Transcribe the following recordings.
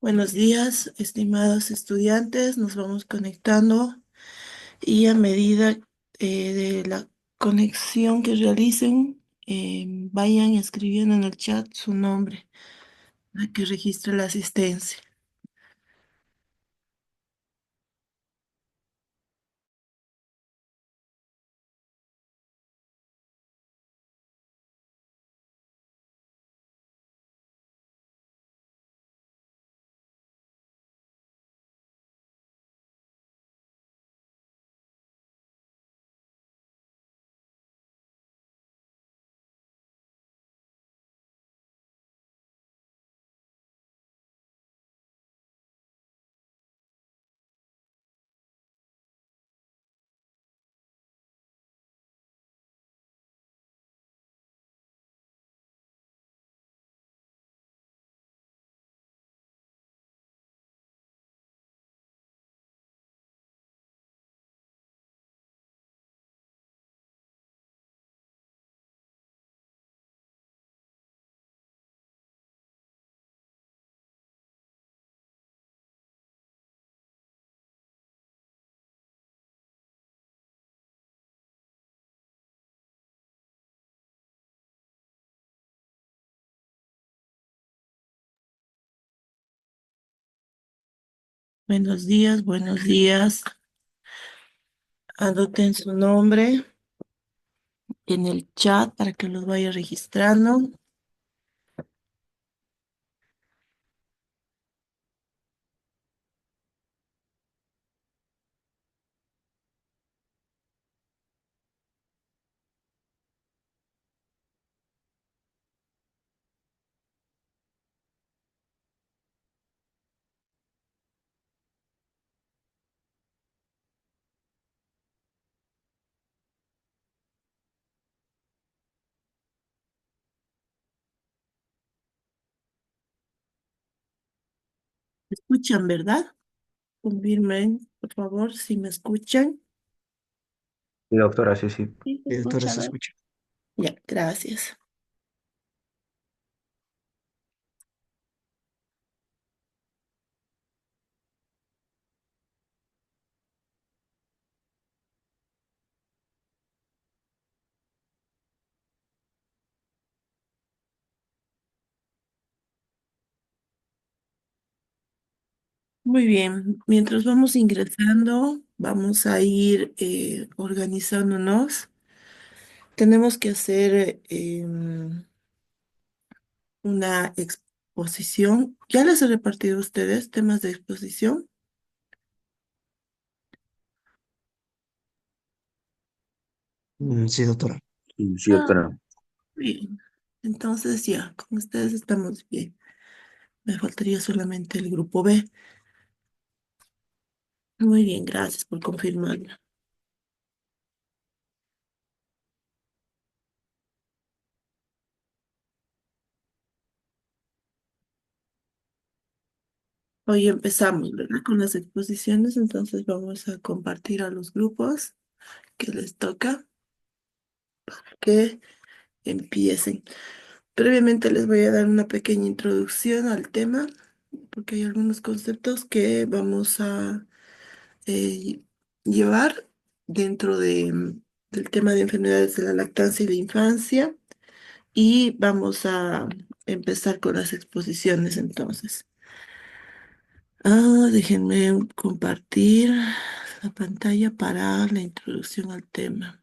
Buenos días, estimados estudiantes. Nos vamos conectando y a medida de la conexión que realicen, vayan escribiendo en el chat su nombre para que registre la asistencia. Buenos días, buenos días. Anoten su nombre en el chat para que los vaya registrando. ¿Me escuchan, verdad? Confirmen, por favor, si me escuchan. Sí, doctora, sí, sí. Sí, se Sí, doctora, escucha, se ¿verdad? escucha. Ya, gracias. Muy bien, mientras vamos ingresando, vamos a ir organizándonos. Tenemos que hacer una exposición. ¿Ya les he repartido a ustedes temas de exposición? Sí, doctora. Sí, Ah, doctora. bien. Entonces ya, con ustedes estamos bien. Me faltaría solamente el grupo B. Muy bien, gracias por confirmarlo. Hoy empezamos, ¿verdad? Con las exposiciones, entonces vamos a compartir a los grupos que les toca que empiecen. Previamente les voy a dar una pequeña introducción al tema, porque hay algunos conceptos que vamos a eh, llevar dentro del tema de enfermedades de la lactancia y la infancia, y vamos a empezar con las exposiciones entonces. Déjenme compartir la pantalla para la introducción al tema.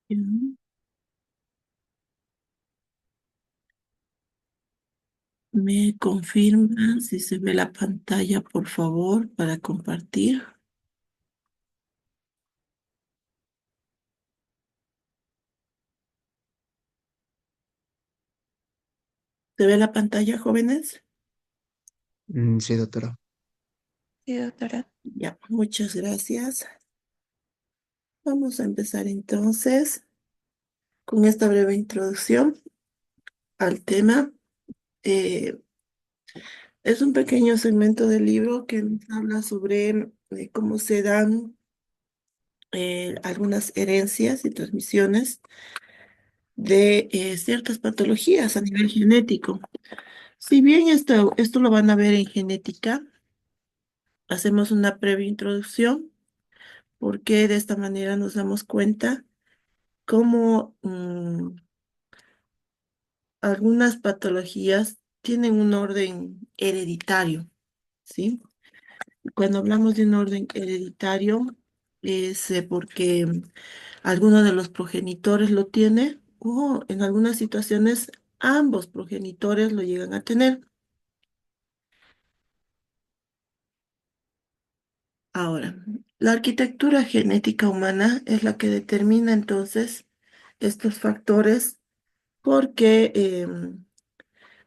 Bien. ¿Me confirman si se ve la pantalla, por favor, para compartir? ¿Se ve la pantalla, jóvenes? Sí, doctora. Sí, doctora. Ya, muchas gracias. Vamos a empezar entonces con esta breve introducción al tema. Eh, es un pequeño segmento del libro que nos habla sobre cómo se dan algunas herencias y transmisiones de ciertas patologías a nivel genético. Si bien esto lo van a ver en genética, hacemos una previa introducción porque de esta manera nos damos cuenta cómo algunas patologías tienen un orden hereditario, ¿sí? Cuando hablamos de un orden hereditario es porque alguno de los progenitores lo tiene o en algunas situaciones ambos progenitores lo llegan a tener. Ahora, la arquitectura genética humana es la que determina entonces estos factores porque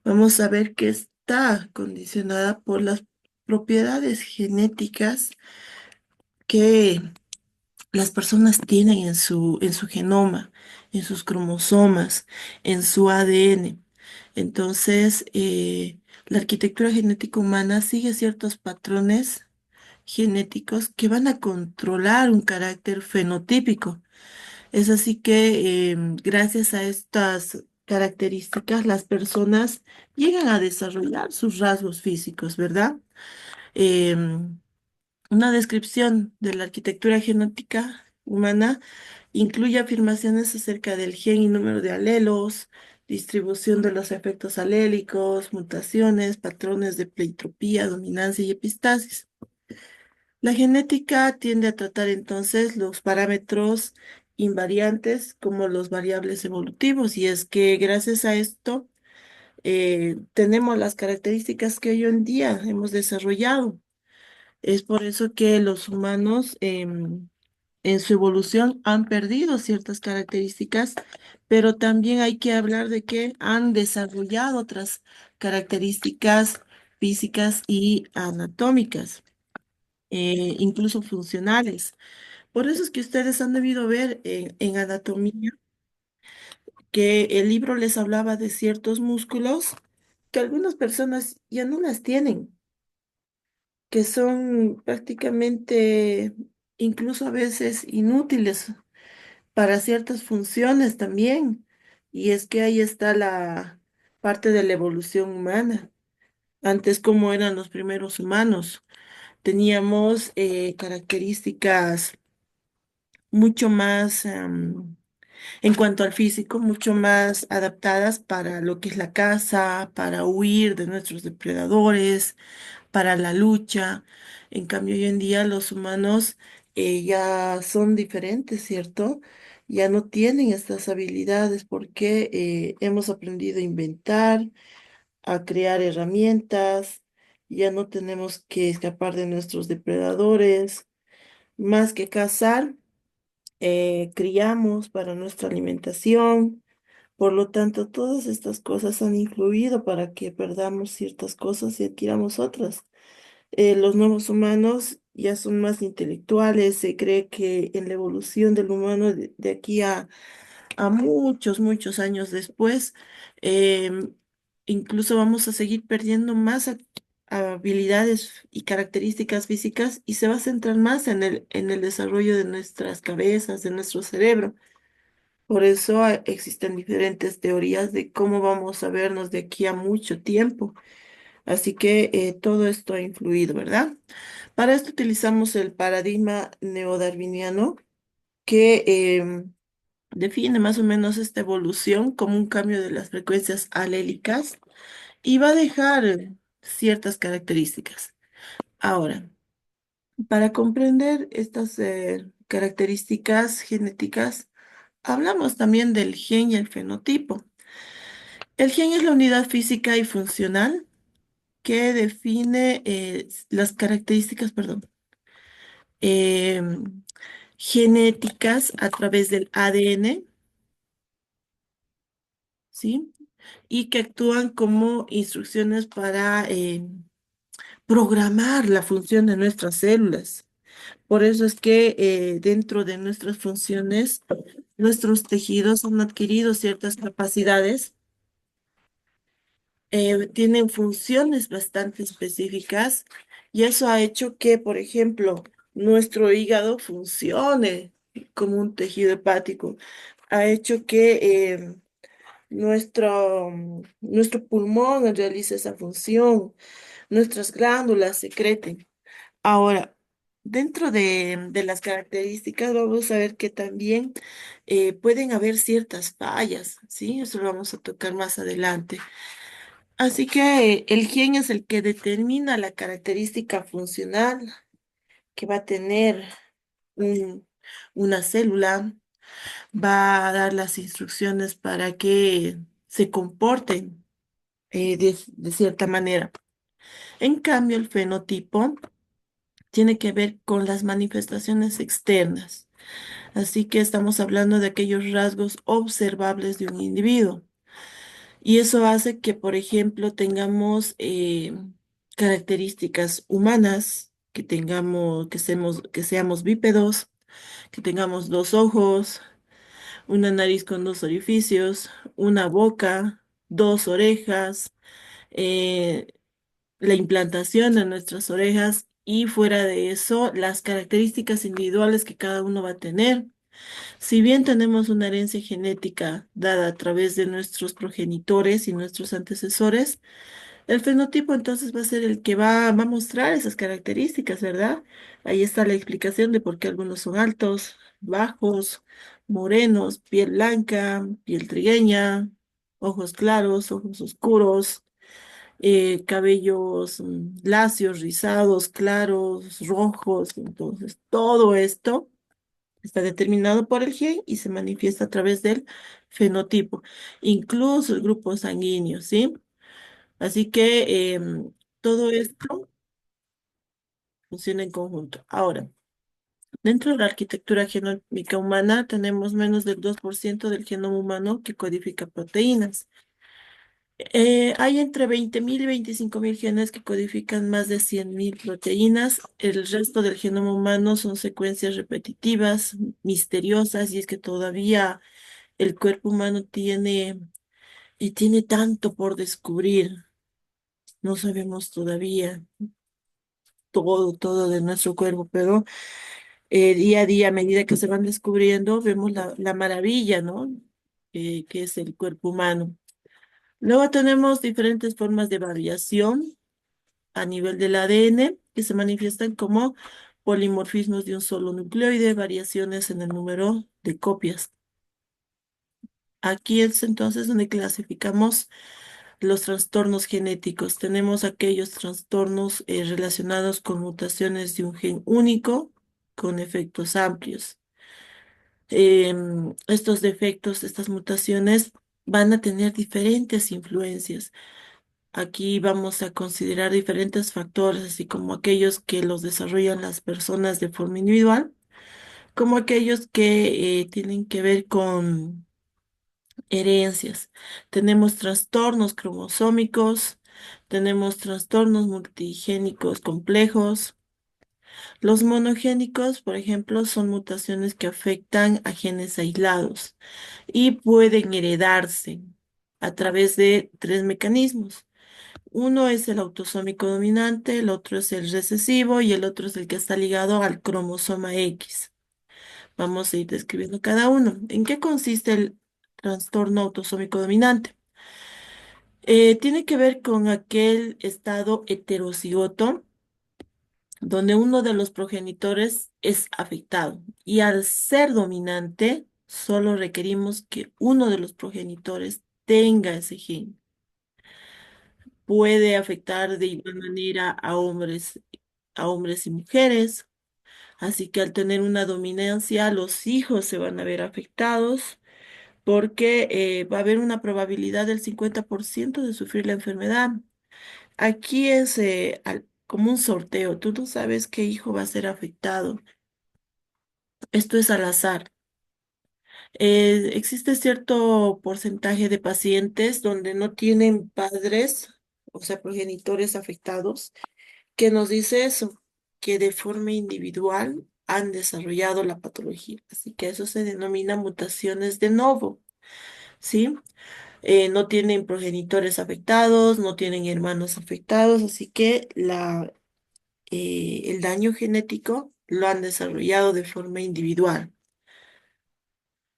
vamos a ver que está condicionada por las propiedades genéticas que las personas tienen en su genoma, en sus cromosomas, en su ADN. Entonces, la arquitectura genética humana sigue ciertos patrones genéticos que van a controlar un carácter fenotípico. Es así que gracias a estas características las personas llegan a desarrollar sus rasgos físicos, ¿verdad? Em, una descripción de la arquitectura genética humana incluye afirmaciones acerca del gen y número de alelos, distribución de los efectos alélicos, mutaciones, patrones de pleitropía, dominancia y epistasis. La genética tiende a tratar entonces los parámetros invariantes como los variables evolutivos y es que gracias a esto tenemos las características que hoy en día hemos desarrollado. Es por eso que los humanos en su evolución han perdido ciertas características, pero también hay que hablar de que han desarrollado otras características físicas y anatómicas, incluso funcionales. Por eso es que ustedes han debido ver en anatomía que el libro les hablaba de ciertos músculos que algunas personas ya no las tienen, que son prácticamente, incluso a veces inútiles para ciertas funciones también. Y es que ahí está la parte de la evolución humana. Antes, como eran los primeros humanos, teníamos características mucho más, en cuanto al físico, mucho más adaptadas para lo que es la caza, para huir de nuestros depredadores, para la lucha. En cambio, hoy en día los humanos ya son diferentes, ¿cierto? Ya no tienen estas habilidades porque hemos aprendido a inventar, a crear herramientas, ya no tenemos que escapar de nuestros depredadores, más que cazar, criamos para nuestra alimentación. Por lo tanto, todas estas cosas han influido para que perdamos ciertas cosas y adquiramos otras. Los nuevos humanos ya son más intelectuales, se cree que en la evolución del humano de aquí a muchos, muchos años después, em, incluso vamos a seguir perdiendo más habilidades y características físicas y se va a centrar más en el desarrollo de nuestras cabezas, de nuestro cerebro. Por eso existen diferentes teorías de cómo vamos a vernos de aquí a mucho tiempo. Así que todo esto ha influido, ¿verdad? Para esto utilizamos el paradigma neodarwiniano que define más o menos esta evolución como un cambio de las frecuencias alélicas y va a dejar ciertas características. Ahora, para comprender estas características genéticas, hablamos también del gen y el fenotipo. El gen es la unidad física y funcional que define las características, perdón, em, genéticas a través del ADN, ¿sí? Y que actúan como instrucciones para programar la función de nuestras células. Por eso es que dentro de nuestras funciones, nuestros tejidos han adquirido ciertas capacidades, tienen funciones bastante específicas y eso ha hecho que, por ejemplo, nuestro hígado funcione como un tejido hepático. Ha hecho que nuestro pulmón realice esa función, nuestras glándulas secreten. Ahora, dentro de las características, vamos a ver que también pueden haber ciertas fallas, ¿sí? Eso lo vamos a tocar más adelante. Así que el gen es el que determina la característica funcional que va a tener un- una célula, va a dar las instrucciones para que se comporten de cierta manera. En cambio, el fenotipo tiene que ver con las manifestaciones externas. Así que estamos hablando de aquellos rasgos observables de un individuo. Y eso hace que, por ejemplo, tengamos características humanas, que seamos bípedos, que tengamos dos ojos, una nariz con dos orificios, una boca, dos orejas, eh, la implantación de nuestras orejas y fuera de eso, las características individuales que cada uno va a tener. Si bien tenemos una herencia genética dada a través de nuestros progenitores y nuestros antecesores, el fenotipo entonces va a ser el que va a mostrar esas características, ¿verdad? Ahí está la explicación de por qué algunos son altos, bajos, morenos, piel blanca, piel trigueña, ojos claros, ojos oscuros, cabellos lacios, rizados, claros, rojos. Entonces, todo esto está determinado por el gen y se manifiesta a través del fenotipo, incluso el grupo sanguíneo, ¿sí? Así que todo esto funciona en conjunto. Ahora, dentro de la arquitectura genómica humana tenemos menos del 2% del genoma humano que codifica proteínas. Hay entre 20.000 y 25.000 genes que codifican más de 100.000 proteínas. El resto del genoma humano son secuencias repetitivas, misteriosas, y es que todavía el cuerpo humano tiene tanto por descubrir. No sabemos todavía todo de nuestro cuerpo, pero día a día, a medida que se van descubriendo, vemos la maravilla, ¿no? Que es el cuerpo humano. Luego tenemos diferentes formas de variación a nivel del ADN que se manifiestan como polimorfismos de un solo nucleoide, variaciones en el número de copias. Aquí es entonces donde clasificamos los trastornos genéticos. Tenemos aquellos trastornos relacionados con mutaciones de un gen único con efectos amplios. Estos defectos, estas mutaciones van a tener diferentes influencias. Aquí vamos a considerar diferentes factores, así como aquellos que los desarrollan las personas de forma individual, como aquellos que tienen que ver con herencias. Tenemos trastornos cromosómicos, tenemos trastornos multigénicos complejos. Los monogénicos, por ejemplo, son mutaciones que afectan a genes aislados y pueden heredarse a través de tres mecanismos. Uno es el autosómico dominante, el otro es el recesivo y el otro es el que está ligado al cromosoma X. Vamos a ir describiendo cada uno. ¿En qué consiste el trastorno autosómico dominante? Tiene que ver con aquel estado heterocigoto donde uno de los progenitores es afectado y al ser dominante, solo requerimos que uno de los progenitores tenga ese gen. Puede afectar de igual manera a hombres y mujeres, así que al tener una dominancia, los hijos se van a ver afectados porque va a haber una probabilidad del 50% de sufrir la enfermedad. Aquí es como un sorteo, tú no sabes qué hijo va a ser afectado. Esto es al azar. Existe cierto porcentaje de pacientes donde no tienen padres, o sea, progenitores afectados, que nos dice eso, que de forma individual han desarrollado la patología. Así que eso se denomina mutaciones de novo, ¿sí? No tienen progenitores afectados, no tienen hermanos afectados, así que el daño genético lo han desarrollado de forma individual.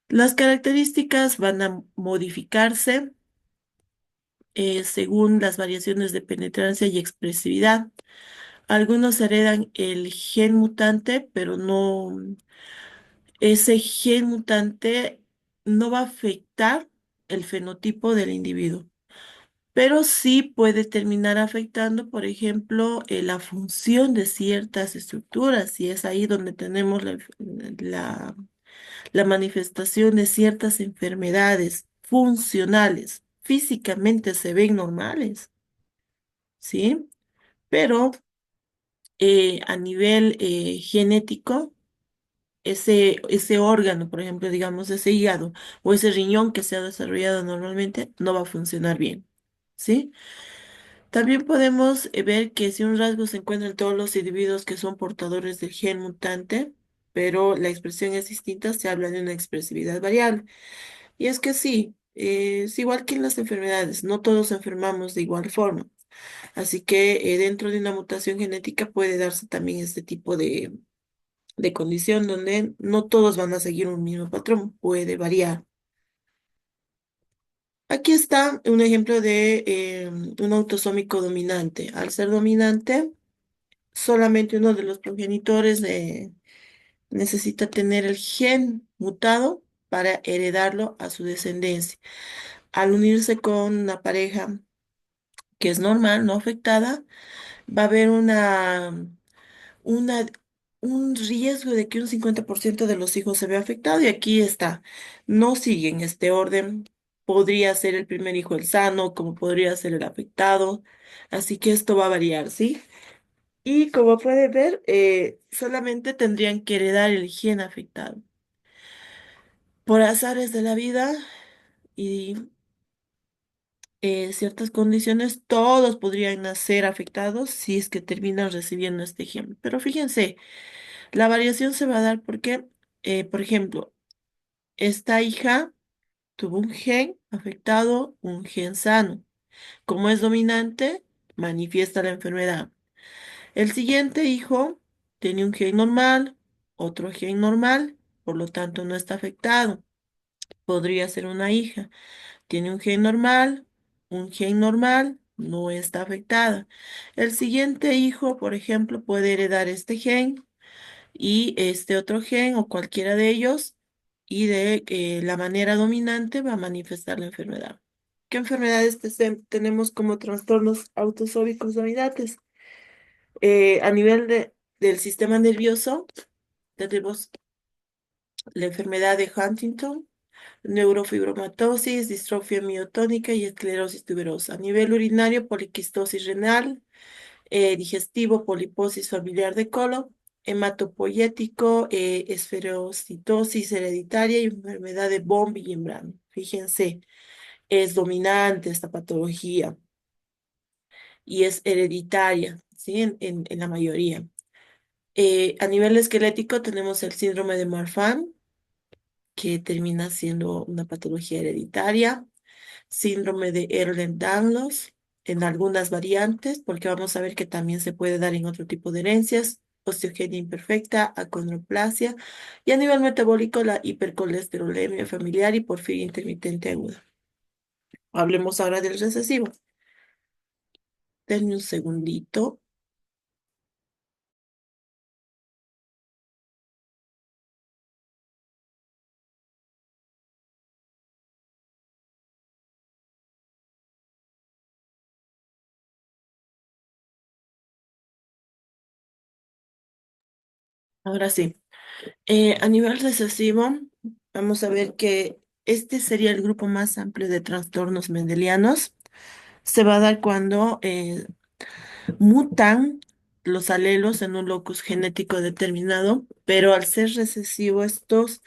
Las características van a modificarse según las variaciones de penetrancia y expresividad. Algunos heredan el gen mutante, pero no, ese gen mutante no va a afectar el fenotipo del individuo, pero sí puede terminar afectando, por ejemplo, la función de ciertas estructuras, y es ahí donde tenemos la la manifestación de ciertas enfermedades funcionales. Físicamente se ven normales, ¿sí? Pero a nivel genético, ese órgano, por ejemplo, digamos, ese hígado o ese riñón que se ha desarrollado normalmente, no va a funcionar bien, ¿sí? También podemos ver que si un rasgo se encuentra en todos los individuos que son portadores del gen mutante, pero la expresión es distinta, se habla de una expresividad variable. Y es que sí, es igual que en las enfermedades, no todos enfermamos de igual forma. Así que dentro de una mutación genética puede darse también este tipo de condición donde no todos van a seguir un mismo patrón, puede variar. Aquí está un ejemplo de un autosómico dominante. Al ser dominante, solamente uno de los progenitores necesita tener el gen mutado para heredarlo a su descendencia. Al unirse con una pareja que es normal, no afectada, va a haber una, un riesgo de que un 50% de los hijos se vea afectado. Y aquí está, no siguen este orden. Podría ser el primer hijo el sano, como podría ser el afectado. Así que esto va a variar, ¿sí? Y como puede ver, solamente tendrían que heredar el gen afectado. Por azares de la vida y ciertas condiciones, todos podrían nacer afectados si es que terminan recibiendo este gen. Pero fíjense, la variación se va a dar porque, por ejemplo, esta hija tuvo un gen afectado, un gen sano. Como es dominante, manifiesta la enfermedad. El siguiente hijo tiene un gen normal, otro gen normal, por lo tanto no está afectado. Podría ser una hija. Tiene un gen normal, no está afectada. El siguiente hijo, por ejemplo, puede heredar este gen y este otro gen o cualquiera de ellos, y de la manera dominante va a manifestar la enfermedad. ¿Qué enfermedades tenemos como trastornos autosómicos dominantes? A nivel del sistema nervioso, tenemos la enfermedad de Huntington, neurofibromatosis, distrofia miotónica y esclerosis tuberosa. A nivel urinario, poliquistosis renal, digestivo, poliposis familiar de colon, hematopoyético, esferocitosis hereditaria y enfermedad de von Willebrand. Fíjense, es dominante esta patología y es hereditaria, ¿sí? En la mayoría. A nivel esquelético tenemos el síndrome de Marfan, que termina siendo una patología hereditaria, síndrome de Ehlers-Danlos en algunas variantes, porque vamos a ver que también se puede dar en otro tipo de herencias, osteogenia imperfecta, acondroplasia, y a nivel metabólico la hipercolesterolemia familiar y porfiria intermitente aguda. Hablemos ahora del recesivo. Denme un segundito. Ahora sí. A nivel recesivo, vamos a ver que este sería el grupo más amplio de trastornos mendelianos. Se va a dar cuando mutan los alelos en un locus genético determinado, pero al ser recesivo estos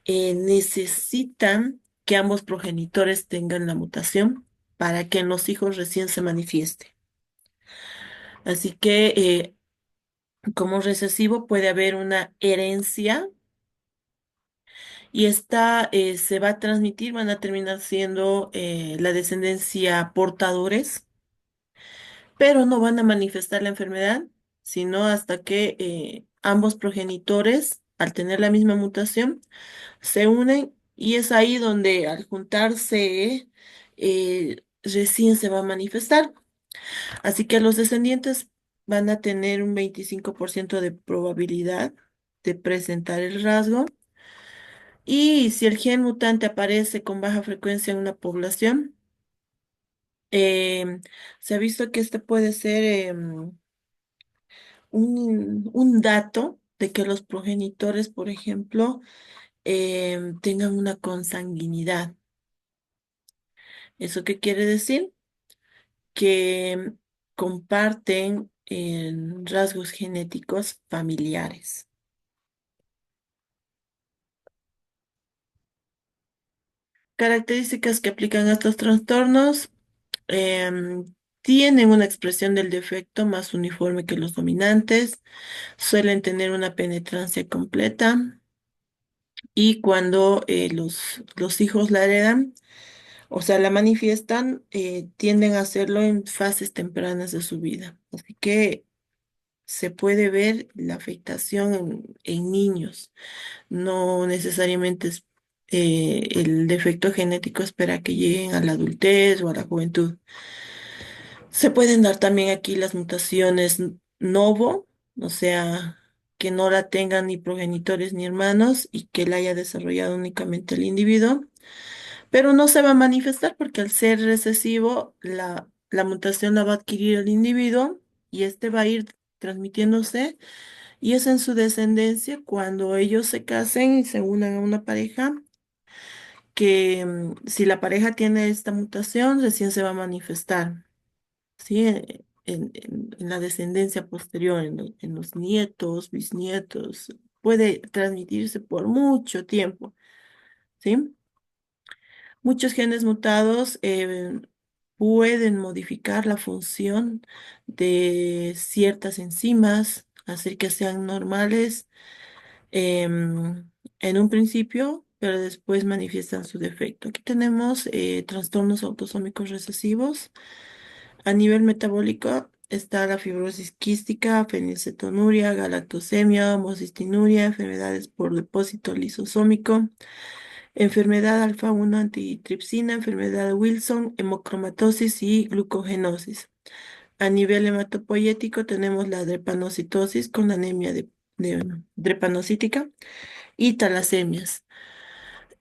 necesitan que ambos progenitores tengan la mutación para que en los hijos recién se manifieste. Así que como recesivo puede haber una herencia y esta se va a transmitir, van a terminar siendo la descendencia portadores, pero no van a manifestar la enfermedad, sino hasta que ambos progenitores, al tener la misma mutación, se unen y es ahí donde al juntarse recién se va a manifestar. Así que los descendientes van a tener un 25% de probabilidad de presentar el rasgo. Y si el gen mutante aparece con baja frecuencia en una población, em, se ha visto que este puede ser un dato de que los progenitores, por ejemplo, tengan una consanguinidad. ¿Eso qué quiere decir? Que comparten rasgos genéticos familiares. Características que aplican a estos trastornos. em, Tienen una expresión del defecto más uniforme que los dominantes, suelen tener una penetrancia completa y cuando los hijos la heredan, o sea, la manifiestan, tienden a hacerlo en fases tempranas de su vida. Así que se puede ver la afectación en niños. No necesariamente es, el defecto genético espera que lleguen a la adultez o a la juventud. Se pueden dar también aquí las mutaciones novo, o sea, que no la tengan ni progenitores ni hermanos y que la haya desarrollado únicamente el individuo, pero no se va a manifestar porque al ser recesivo, la mutación la va a adquirir el individuo y este va a ir transmitiéndose y es en su descendencia cuando ellos se casen y se unan a una pareja que si la pareja tiene esta mutación, recién se va a manifestar. ¿Sí? En la descendencia posterior, en los nietos, bisnietos, puede transmitirse por mucho tiempo, ¿sí? Muchos genes mutados pueden modificar la función de ciertas enzimas, hacer que sean normales en un principio, pero después manifiestan su defecto. Aquí tenemos trastornos autosómicos recesivos. A nivel metabólico está la fibrosis quística, fenilcetonuria, galactosemia, homocistinuria, enfermedades por depósito lisosómico, enfermedad alfa-1 antitripsina, enfermedad de Wilson, hemocromatosis y glucogenosis. A nivel hematopoyético tenemos la drepanocitosis con anemia de drepanocítica y talasemias.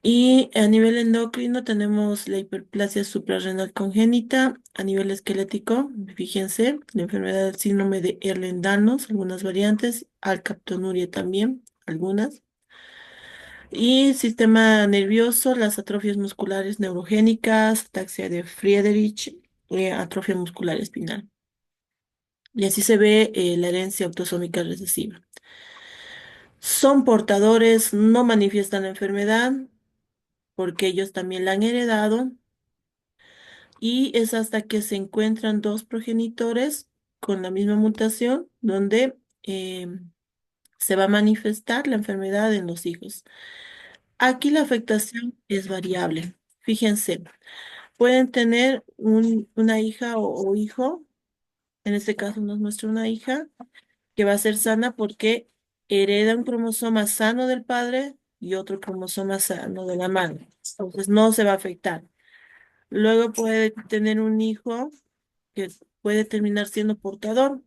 Y a nivel endocrino tenemos la hiperplasia suprarrenal congénita. A nivel esquelético, fíjense, la enfermedad del síndrome de Ehlers-Danlos, algunas variantes, alcaptonuria también, algunas. Y sistema nervioso, las atrofias musculares neurogénicas, ataxia de Friedreich, atrofia muscular espinal. Y así se ve la herencia autosómica recesiva. Son portadores, no manifiestan la enfermedad porque ellos también la han heredado y es hasta que se encuentran dos progenitores con la misma mutación donde se va a manifestar la enfermedad en los hijos. Aquí la afectación es variable. Fíjense, pueden tener una hija o hijo, en este caso nos muestra una hija, que va a ser sana porque hereda un cromosoma sano del padre y otro cromosoma sano de la madre. Entonces no se va a afectar. Luego puede tener un hijo que puede terminar siendo portador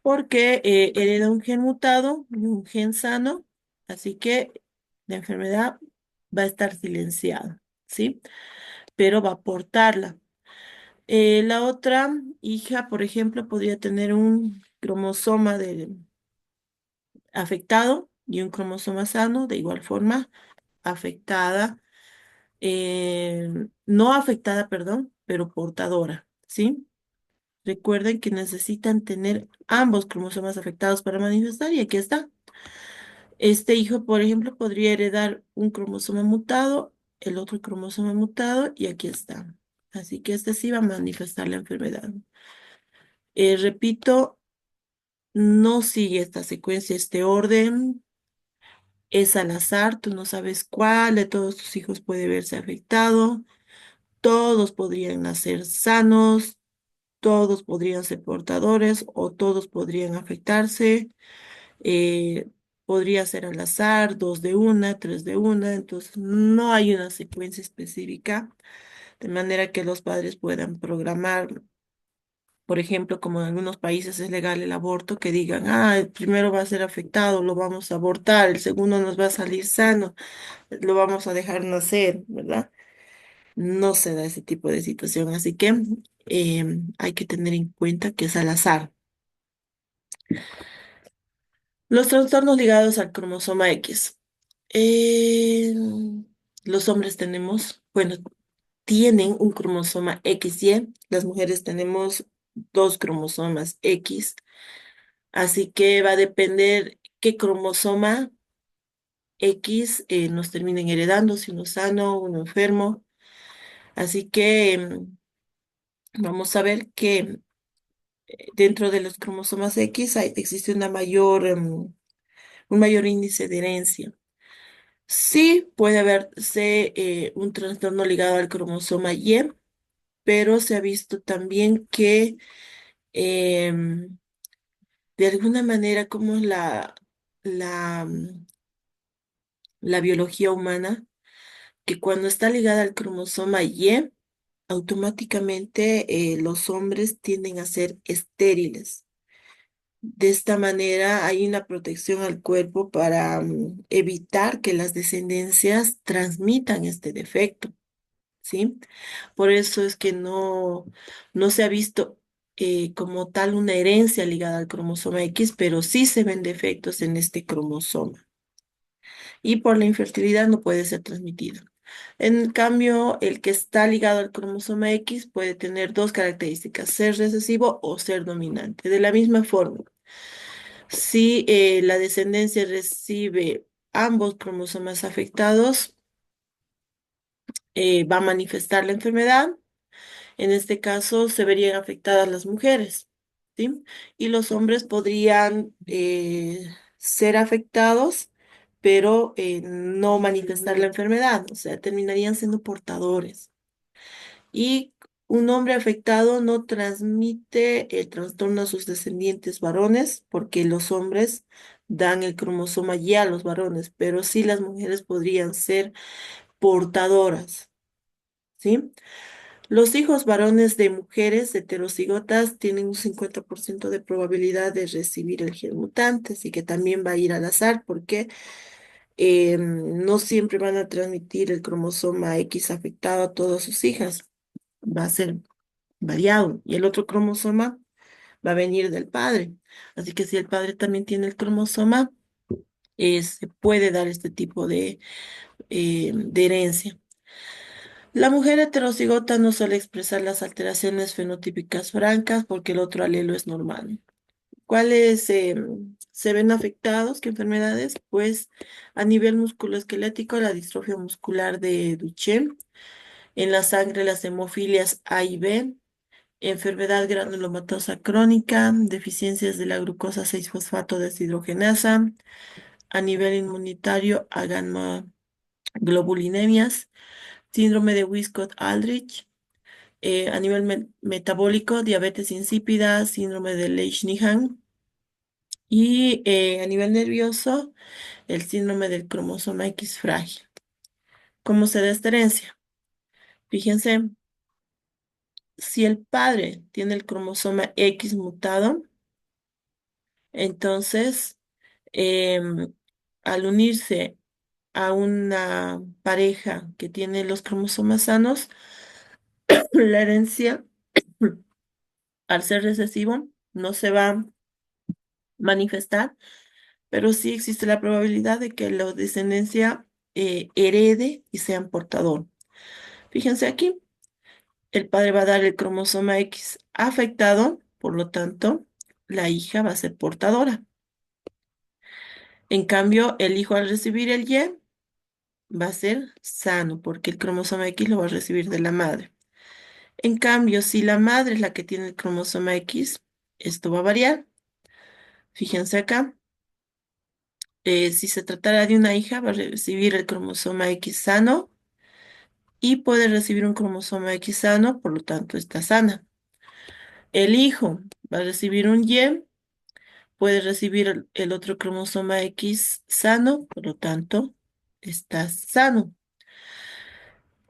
porque hereda un gen mutado y un gen sano, así que la enfermedad va a estar silenciada, ¿sí? Pero va a portarla. La otra hija, por ejemplo, podría tener un cromosoma afectado y un cromosoma sano, de igual forma afectada, no afectada, perdón, pero portadora, ¿sí? Recuerden que necesitan tener ambos cromosomas afectados para manifestar y aquí está. Este hijo, por ejemplo, podría heredar un cromosoma mutado, el otro cromosoma mutado y aquí está. Así que este sí va a manifestar la enfermedad. Repito, no sigue esta secuencia, este orden. Es al azar, tú no sabes cuál de todos tus hijos puede verse afectado. Todos podrían nacer sanos, todos podrían ser portadores o todos podrían afectarse. eh, Podría ser al azar, dos de una, tres de una, entonces no hay una secuencia específica, de manera que los padres puedan programar, por ejemplo, como en algunos países es legal el aborto, que digan, ah, el primero va a ser afectado, lo vamos a abortar, el segundo nos va a salir sano, lo vamos a dejar nacer, ¿verdad? No se da ese tipo de situación, así que hay que tener en cuenta que es al azar. Los trastornos ligados al cromosoma X. Eh, los hombres tenemos, bueno, tienen un cromosoma XY, las mujeres tenemos dos cromosomas X, así que va a depender qué cromosoma X nos terminen heredando, si uno sano, uno enfermo. Así que vamos a ver que dentro de los cromosomas X existe un mayor índice de herencia. Sí, puede haberse un trastorno ligado al cromosoma Y, pero se ha visto también que de alguna manera como la, mm, la biología humana, que cuando está ligada al cromosoma Y, automáticamente los hombres tienden a ser estériles. De esta manera hay una protección al cuerpo para evitar que las descendencias transmitan este defecto, ¿sí? Por eso es que no se ha visto como tal una herencia ligada al cromosoma X, pero sí se ven defectos en este cromosoma. Y por la infertilidad no puede ser transmitido. En cambio, el que está ligado al cromosoma X puede tener dos características, ser recesivo o ser dominante. De la misma forma, si la descendencia recibe ambos cromosomas afectados, va a manifestar la enfermedad. En este caso, se verían afectadas las mujeres, ¿sí? Y los hombres podrían ser afectados, pero no manifestar la enfermedad, o sea, terminarían siendo portadores. Y un hombre afectado no transmite el trastorno a sus descendientes varones, porque los hombres dan el cromosoma Y a los varones, pero sí las mujeres podrían ser portadoras, ¿sí? Los hijos varones de mujeres heterocigotas tienen un 50% de probabilidad de recibir el gen mutante, así que también va a ir al azar porque no siempre van a transmitir el cromosoma X afectado a todas sus hijas. Va a ser variado y el otro cromosoma va a venir del padre. Así que si el padre también tiene el cromosoma, se puede dar este tipo de herencia. La mujer heterocigota no suele expresar las alteraciones fenotípicas francas porque el otro alelo es normal. ¿Cuáles se ven afectados? ¿Qué enfermedades? Pues a nivel musculoesquelético, la distrofia muscular de Duchenne, en la sangre las hemofilias A y B, enfermedad granulomatosa crónica, deficiencias de la glucosa 6-fosfato deshidrogenasa, a nivel inmunitario, globulinemias, síndrome de Wiskott-Aldrich, a nivel metabólico, diabetes insípida, síndrome de Leigh-Nihan y a nivel nervioso, el síndrome del cromosoma X frágil. ¿Cómo se da esta herencia? Fíjense, si el padre tiene el cromosoma X mutado, entonces al unirse a una pareja que tiene los cromosomas sanos, la herencia, al ser recesivo, no se va a manifestar, pero sí existe la probabilidad de que la descendencia herede y sean portador. Fíjense aquí, el padre va a dar el cromosoma X afectado, por lo tanto, la hija va a ser portadora. En cambio, el hijo al recibir el Y va a ser sano, porque el cromosoma X lo va a recibir de la madre. En cambio, si la madre es la que tiene el cromosoma X, esto va a variar. Fíjense acá, si se tratara de una hija, va a recibir el cromosoma X sano y puede recibir un cromosoma X sano, por lo tanto está sana. El hijo va a recibir un Y, puede recibir el otro cromosoma X sano, por lo tanto está sano.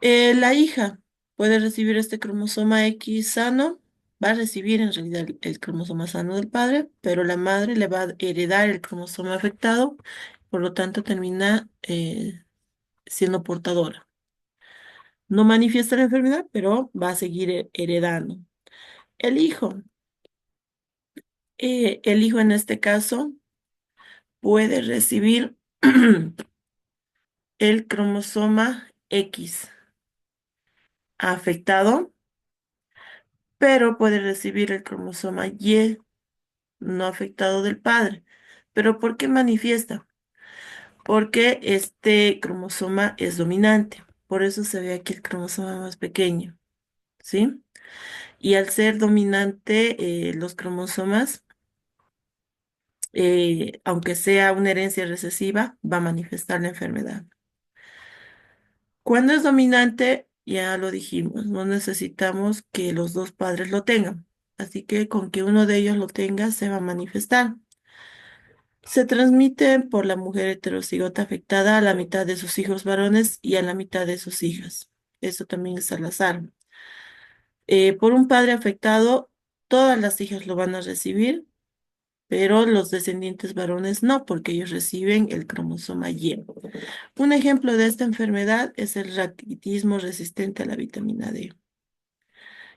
La hija puede recibir este cromosoma X sano, va a recibir en realidad el cromosoma sano del padre, pero la madre le va a heredar el cromosoma afectado, por lo tanto termina siendo portadora. No manifiesta la enfermedad, pero va a seguir heredando. El hijo, el hijo en este caso puede recibir el cromosoma X afectado, pero puede recibir el cromosoma Y no afectado del padre. ¿Pero por qué manifiesta? Porque este cromosoma es dominante. Por eso se ve aquí el cromosoma más pequeño, ¿sí? Y al ser dominante, los cromosomas, aunque sea una herencia recesiva, va a manifestar la enfermedad. Cuando es dominante, ya lo dijimos, no necesitamos que los dos padres lo tengan. Así que con que uno de ellos lo tenga, se va a manifestar. Se transmite por la mujer heterocigota afectada a la mitad de sus hijos varones y a la mitad de sus hijas. Eso también es al azar. Por un padre afectado, todas las hijas lo van a recibir, pero los descendientes varones no, porque ellos reciben el cromosoma Y. Un ejemplo de esta enfermedad es el raquitismo resistente a la vitamina D.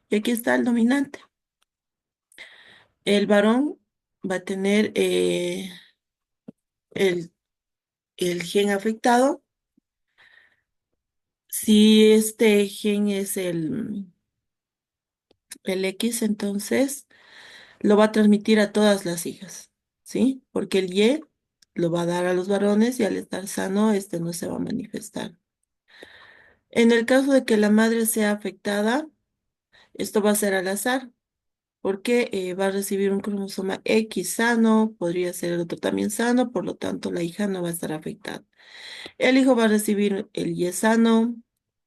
Y aquí está el dominante. El varón va a tener el, el gen afectado. Si este gen es el X, entonces lo va a transmitir a todas las hijas, ¿sí? Porque el Y lo va a dar a los varones y al estar sano, este no se va a manifestar. En el caso de que la madre sea afectada, esto va a ser al azar, porque va a recibir un cromosoma X sano, podría ser el otro también sano, por lo tanto la hija no va a estar afectada. El hijo va a recibir el Y sano,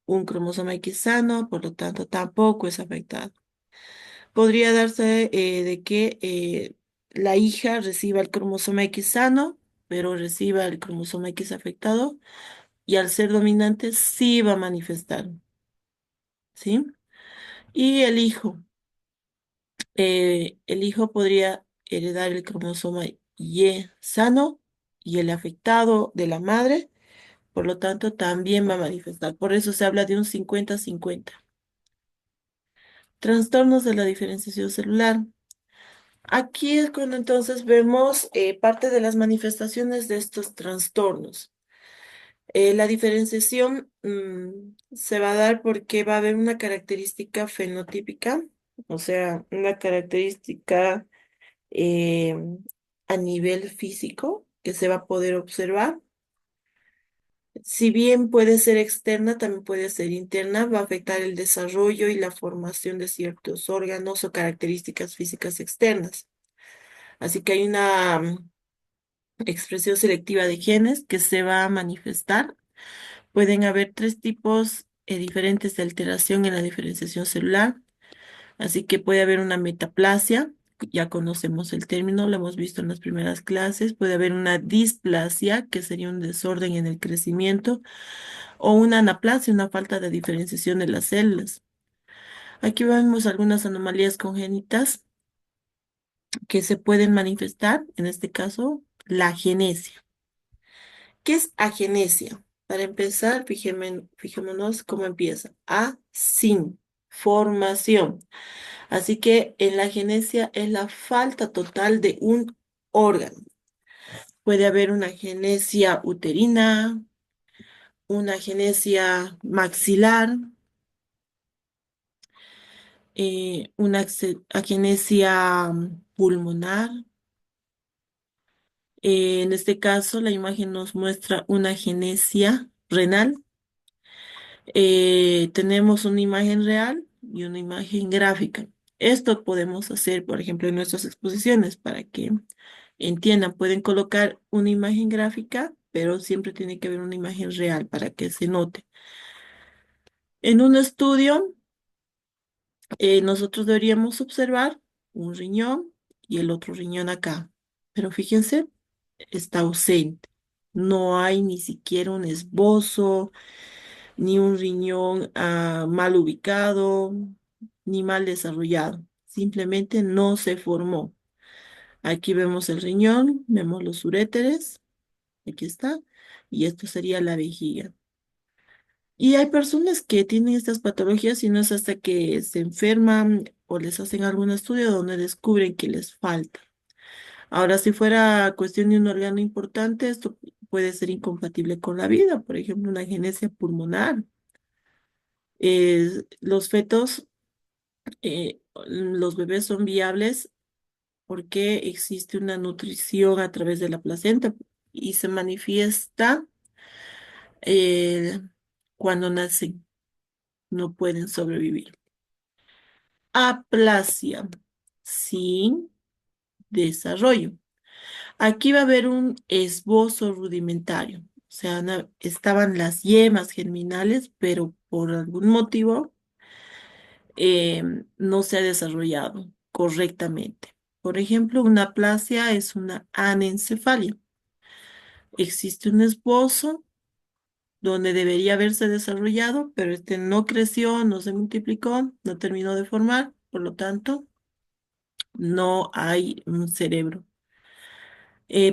un cromosoma X sano, por lo tanto tampoco es afectado. Podría darse de que la hija reciba el cromosoma X sano, pero reciba el cromosoma X afectado, y al ser dominante sí va a manifestar, ¿sí? Y el hijo podría heredar el cromosoma Y sano y el afectado de la madre, por lo tanto también va a manifestar. Por eso se habla de un 50-50. Trastornos de la diferenciación celular. Aquí es cuando entonces vemos parte de las manifestaciones de estos trastornos. La diferenciación se va a dar porque va a haber una característica fenotípica, o sea, una característica eh, a nivel físico que se va a poder observar. Si bien puede ser externa, también puede ser interna, va a afectar el desarrollo y la formación de ciertos órganos o características físicas externas. Así que hay una expresión selectiva de genes que se va a manifestar. Pueden haber tres tipos diferentes de alteración en la diferenciación celular. Así que puede haber una metaplasia, ya conocemos el término, lo hemos visto en las primeras clases. Puede haber una displasia, que sería un desorden en el crecimiento, o una anaplasia, una falta de diferenciación de las células. Aquí vemos algunas anomalías congénitas que se pueden manifestar, en este caso, la agenesia. ¿Qué es agenesia? Para empezar, fijémonos cómo empieza. A, sin, formación. Así que en la agenesia es la falta total de un órgano. Puede haber una agenesia uterina, una agenesia maxilar, una agenesia pulmonar. En este caso, la imagen nos muestra una agenesia renal. Tenemos una imagen real y una imagen gráfica. Esto podemos hacer, por ejemplo, en nuestras exposiciones para que entiendan. Pueden colocar una imagen gráfica, pero siempre tiene que haber una imagen real para que se note. En un estudio, nosotros deberíamos observar un riñón y el otro riñón acá. Pero fíjense, está ausente. No hay ni siquiera un esbozo, ni un riñón mal ubicado, ni mal desarrollado. Simplemente no se formó. Aquí vemos el riñón, vemos los uréteres, aquí está, y esto sería la vejiga. Y hay personas que tienen estas patologías y no es hasta que se enferman o les hacen algún estudio donde descubren que les falta. Ahora, si fuera cuestión de un órgano importante, esto puede ser incompatible con la vida, por ejemplo, una agenesia pulmonar. Los fetos, los bebés son viables porque existe una nutrición a través de la placenta y se manifiesta eh, cuando nacen, no pueden sobrevivir. Aplasia, sin desarrollo. Aquí va a haber un esbozo rudimentario. O sea, estaban las yemas germinales, pero por algún motivo no se ha desarrollado correctamente. Por ejemplo, una aplasia es una anencefalia. Existe un esbozo donde debería haberse desarrollado, pero este no creció, no se multiplicó, no terminó de formar, por lo tanto, no hay un cerebro.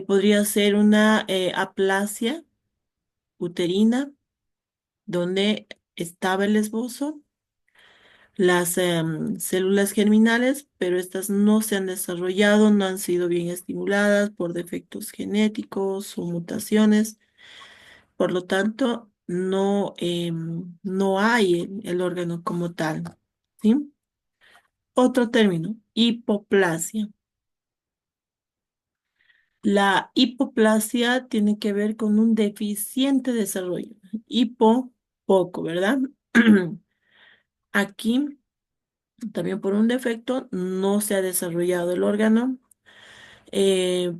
Podría ser una aplasia uterina, donde estaba el esbozo, las células germinales, pero estas no se han desarrollado, no han sido bien estimuladas por defectos genéticos o mutaciones. Por lo tanto, no hay el órgano como tal, ¿sí? Otro término, hipoplasia. La hipoplasia tiene que ver con un deficiente desarrollo. Hipo, poco, ¿verdad? Aquí, también por un defecto, no se ha desarrollado el órgano. Eh,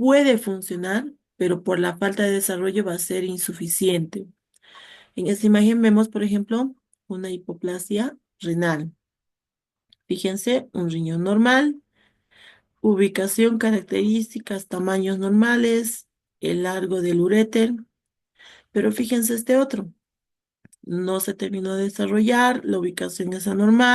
Puede funcionar, pero por la falta de desarrollo va a ser insuficiente. En esta imagen vemos, por ejemplo, una hipoplasia renal. Fíjense, un riñón normal, ubicación, características, tamaños normales, el largo del uréter. Pero fíjense este otro. No se terminó de desarrollar, la ubicación es anormal.